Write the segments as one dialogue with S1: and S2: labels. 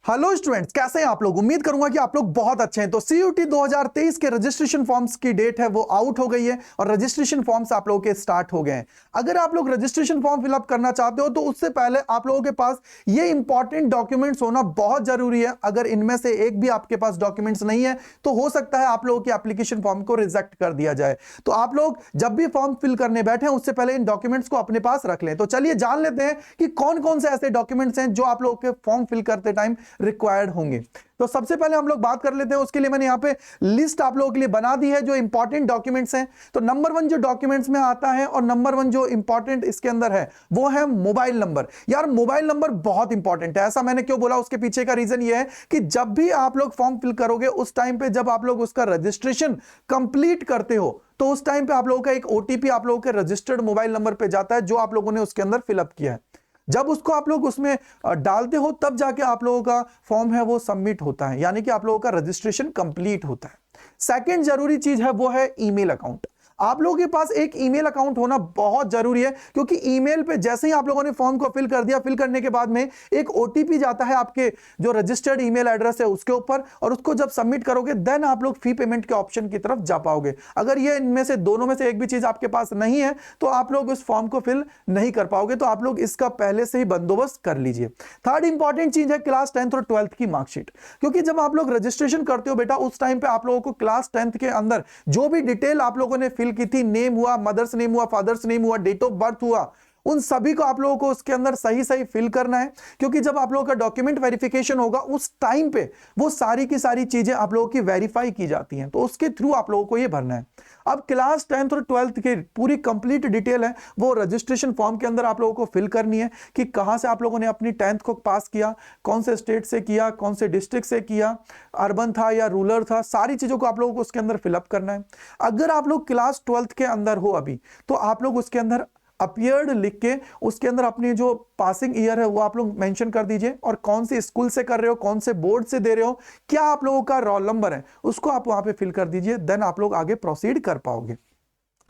S1: Hello students, कैसे हैं आप लोग। उम्मीद करूंगा कि आप लोग बहुत अच्छे हैं। तो सीयूटी 2023 के रजिस्ट्रेशन फॉर्म्स की डेट है वो आउट हो गई है और रजिस्ट्रेशन फॉर्म्स आप लोगों के स्टार्ट हो गए हैं। अगर आप लोग रजिस्ट्रेशन फॉर्म फिलअप करना चाहते हो तो उससे पहले आप लोगों के पास ये इंपॉर्टेंट डॉक्यूमेंट्स होना बहुत जरूरी है। अगर इनमें से एक भी आपके पास डॉक्यूमेंट्स नहीं है तो हो सकता है आप लोगों की एप्लीकेशन फॉर्म को रिजेक्ट कर दिया जाए। तो आप लोग जब भी फॉर्म फिल करने बैठे उससे पहले इन डॉक्यूमेंट्स को अपने पास रख लें। तो चलिए जान लेते हैं कि कौन कौन से ऐसे डॉक्यूमेंट्स हैं जो आप लोगों के फॉर्म फिल करते टाइम रिक्वायर्ड होंगे। तो सबसे पहले हम लोग बात कर लेते हैं, उसके लिए मैंने यहां पे लिस्ट आप लोगों के लिए बना दी है जो इंपॉर्टेंट डॉक्यूमेंट्स हैं। तो नंबर 1 जो डॉक्यूमेंट्स में आता है और नंबर 1 जो इंपॉर्टेंट इसके अंदर है वो है मोबाइल नंबर। यार मोबाइल नंबर बहुत इंपॉर्टेंट है। ऐसा मैंने क्यों बोला, उसके पीछे का रीजन ये है कि जब भी आप लोग फॉर्म फिल करोगे उस टाइम पे जब आप लोग उसका रजिस्ट्रेशन कंप्लीट करते हो तो उस टाइम पे आप लोगों का एक ओटीपी आप लोगों के रजिस्टर्ड मोबाइल नंबर पे जाता है जो आप लोगों ने उसके अंदर फिलअप किया है। जब उसको आप लोग उसमें डालते हो तब जाके आप लोगों का फॉर्म है वो सबमिट होता है, यानी कि आप लोगों का रजिस्ट्रेशन कंप्लीट होता है। सेकंड जरूरी चीज है वो है ईमेल अकाउंट। आप लोगों के पास एक ईमेल अकाउंट होना बहुत जरूरी है, क्योंकि ईमेल पे जैसे ही आप लोगों ने फॉर्म को फिल कर दिया, फिल करने के बाद में एक ओटीपी जाता है आपके जो रजिस्टर्ड ईमेल एड्रेस है उसके ऊपर, और उसको जब सबमिट करोगे देन आप लोग फी पेमेंट के ऑप्शन की तरफ जा पाओगे। अगर ये इनमें से दोनों में से एक भी चीज आपके पास नहीं है तो आप लोग उस फॉर्म को फिल नहीं कर पाओगे। तो आप लोग इसका पहले से ही बंदोबस्त कर लीजिए। थर्ड इंपॉर्टेंट चीज है क्लास 10th और 12th की मार्कशीट, क्योंकि जब आप लोग रजिस्ट्रेशन करते हो बेटा उस टाइम पे आप लोगों को क्लास 10th के अंदर जो भी डिटेल आप लोगों ने फिल की थी, नेम हुआ, मदर्स नेम हुआ, फादर्स नेम हुआ, डेट ऑफ बर्थ हुआ, उन सभी को आप लोगों को उसके अंदर सही सही फिल करना है। क्योंकि जब आप लोगों का डॉक्यूमेंट वेरिफिकेशन होगा उस टाइम पे वो सारी की सारी चीजें आप लोगों की वेरीफाई की जाती हैं, तो उसके थ्रू आप लोगों को ये भरना है। अब क्लास 10th और 12th की पूरी कंप्लीट डिटेल है वो रजिस्ट्रेशन फॉर्म के अंदर आप लोगों को फिल करनी है कि कहां से आप लोगों ने अपनी 10th को पास किया, कौन से स्टेट से किया, कौन से डिस्ट्रिक्ट से किया, अर्बन था या रूरल था, सारी चीजों को आप लोगों को उसके अंदर फिलअप करना है। अगर आप लोग क्लास 12th के अंदर हो अभी तो आप लोग उसके अंदर अपीयर्ड लिख के उसके अंदर अपनी जो पासिंग ईयर है वो आप लोग मेंशन कर दीजिए, और कौन सी स्कूल से कर रहे हो, कौन से बोर्ड से दे रहे हो, क्या आप लोगों का रोल नंबर है उसको आप वहां पे फिल कर दीजिए। देन आप लोग आगे प्रोसीड कर पाओगे।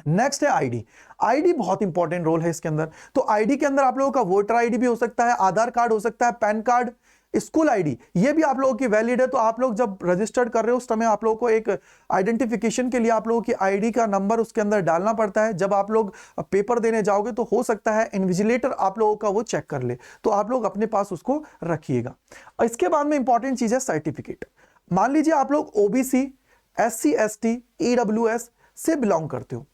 S1: नेक्स्ट है आईडी। आईडी बहुत इंपॉर्टेंट रोल है इसके अंदर। तो आईडी के अंदर आप लोगों का वोटर आईडी भी हो सकता है, आधार कार्ड हो सकता है, पैन कार्ड, स्कूल आईडी, ये भी आप लोगों की वैलिड है। तो आप लोग जब रजिस्टर्ड कर रहे हो उस समय आप लोगों को एक आइडेंटिफिकेशन के लिए आप लोगों की आईडी का नंबर उसके अंदर डालना पड़ता है। जब आप लोग पेपर देने जाओगे तो हो सकता है इन्विजिलेटर आप लोगों का वो चेक कर ले, तो आप लोग अपने पास उसको रखिएगा। और इसके बाद में इंपॉर्टेंट चीज है सर्टिफिकेट। मान लीजिए आप लोग ओबीसी, SC ST, EWS से बिलोंग करते हो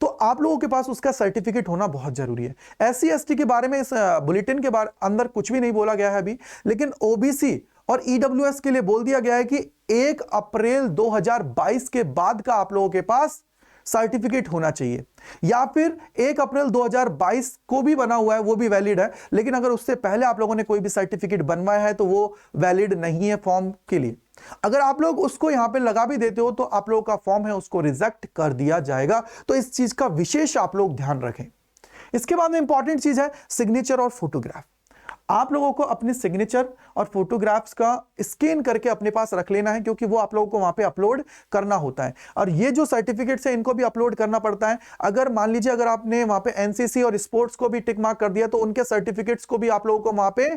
S1: तो आप लोगों के पास उसका सर्टिफिकेट होना बहुत जरूरी है। SC ST के बारे में इस बुलेटिन के अंदर कुछ भी नहीं बोला गया है अभी, लेकिन ओबीसी और EWS के लिए बोल दिया गया है कि 1 अप्रैल 2022 के बाद का आप लोगों के पास सर्टिफिकेट होना चाहिए, या फिर 1 अप्रैल 2022 को भी बना हुआ है वो भी वैलिड है, लेकिन अगर उससे पहले आप लोगों ने कोई भी सर्टिफिकेट बनवाया है तो वो वैलिड नहीं है फॉर्म के लिए। अगर आप लोग उसको यहां पे लगा भी देते हो तो आप लोगों का फॉर्म है उसको रिजेक्ट कर दिया जाएगा। तो इस चीज का विशेष आप लोग ध्यान रखें। इसके बाद में इंपॉर्टेंट चीज है सिग्नेचर और फोटोग्राफ। आप लोगों को अपने सिग्नेचर और फोटोग्राफ्स का स्कैन करके अपने पास रख लेना है, क्योंकि वो आप लोगों को वहां पे अपलोड करना होता है। और ये जो सर्टिफिकेट्स है इनको भी अपलोड करना पड़ता है। अगर मान लीजिए अगर आपने वहां पे एनसीसी और स्पोर्ट्स को भी टिक मार्क कर दिया तो उनके सर्टिफिकेट्स को भी आप लोगों को वहां पे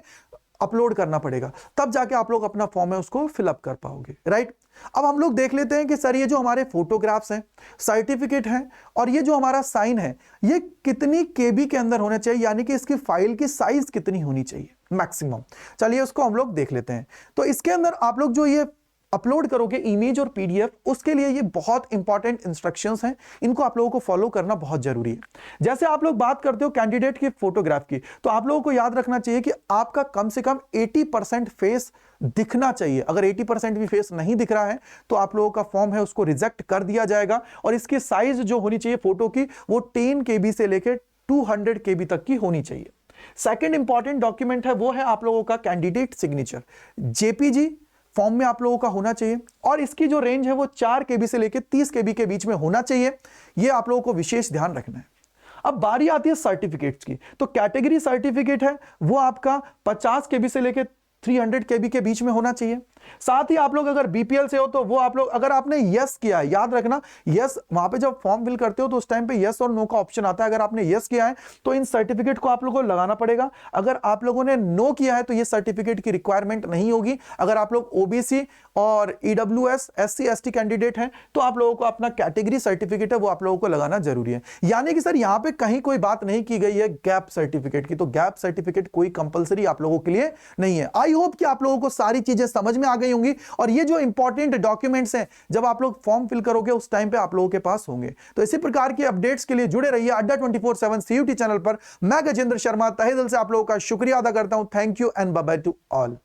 S1: अपलोड करना पड़ेगा, तब जाके आप लोग अपना फॉर्म है उसको फिलअप कर पाओगे, राइट। अब हम लोग देख लेते हैं कि सर ये जो हमारे फोटोग्राफ्स हैं, सर्टिफिकेट हैं और ये जो हमारा साइन है ये कितनी केबी के अंदर होना चाहिए, यानी कि इसकी फाइल की साइज कितनी होनी चाहिए मैक्सिमम। चलिए उसको हम लोग देख लेते हैं। तो इसके अंदर आप लोग जो ये अपलोड करोगे इमेज और पीडीएफ, उसके लिए ये बहुत इंपॉर्टेंट इंस्ट्रक्शंस हैं, इनको आप लोगों को फॉलो करना बहुत जरूरी है। जैसे आप लोग बात करते हो कैंडिडेट की फोटोग्राफ की, तो आप लोगों को याद रखना चाहिए कि आपका कम से कम 80% फेस दिखना चाहिए। अगर 80% भी फेस नहीं दिख रहा है तो आप लोगों का फॉर्म है उसको रिजेक्ट कर दिया जाएगा। और इसकी साइज जो होनी चाहिए फोटो की वो 10 KB से लेकर 200 KB तक की होनी चाहिए। सेकेंड इंपॉर्टेंट डॉक्यूमेंट है वो है आप लोगों का कैंडिडेट सिग्नेचर, JPG फॉर्म में आप लोगों का होना चाहिए, और इसकी जो रेंज है वो 4 KB से लेकर 30 KB के बीच में होना चाहिए। ये आप लोगों को विशेष ध्यान रखना है। अब बारी आती है सर्टिफिकेट्स की। तो कैटेगरी सर्टिफिकेट है वो आपका 50 KB से लेकर 300 KB के बीच में होना चाहिए। साथ ही आप लोग अगर बीपीएल से हो तो वो आप लोग, अगर आपने यस किया है, याद रखना यस, वहां पे जब फॉर्म फिल करते हो तो उस टाइम पे यस और नो का ऑप्शन आता है। अगर आपने यस किया है तो इन सर्टिफिकेट को आप लोगों को लगाना पड़ेगा। अगर आप लोगों ने नो किया है तो ये सर्टिफिकेट की रिक्वायरमेंट नहीं होगी। अगर आप लोग ओबीसी और ईडब्ल्यूएस एससी एसटी कैंडिडेट हैं तो आप लोगों को अपना कैटेगरी सर्टिफिकेट है वो आप लोगों को लगाना जरूरी है। यानी कि सर यहां पे कहीं कोई बात नहीं की गई है गैप सर्टिफिकेट की, तो गैप सर्टिफिकेट कोई कंपलसरी आप लोगों के लिए नहीं है। आई होप कि आप लोगों को सारी चीजें समझ में आ गई होंगी और ये जो इंपॉर्टेंट डॉक्यूमेंट्स हैं जब आप लोग फॉर्म फिल करोगे उस टाइम पे आप लोगों के पास होंगे। तो इसी प्रकार की अपडेट्स के लिए जुड़े रहिए अड्डा 24/7 सीयूटी चैनल पर। मैं गजेंद्र शर्मा तहे दिल से आप लोगों का शुक्रिया अदा करता हूं। Thank you and bye bye to all.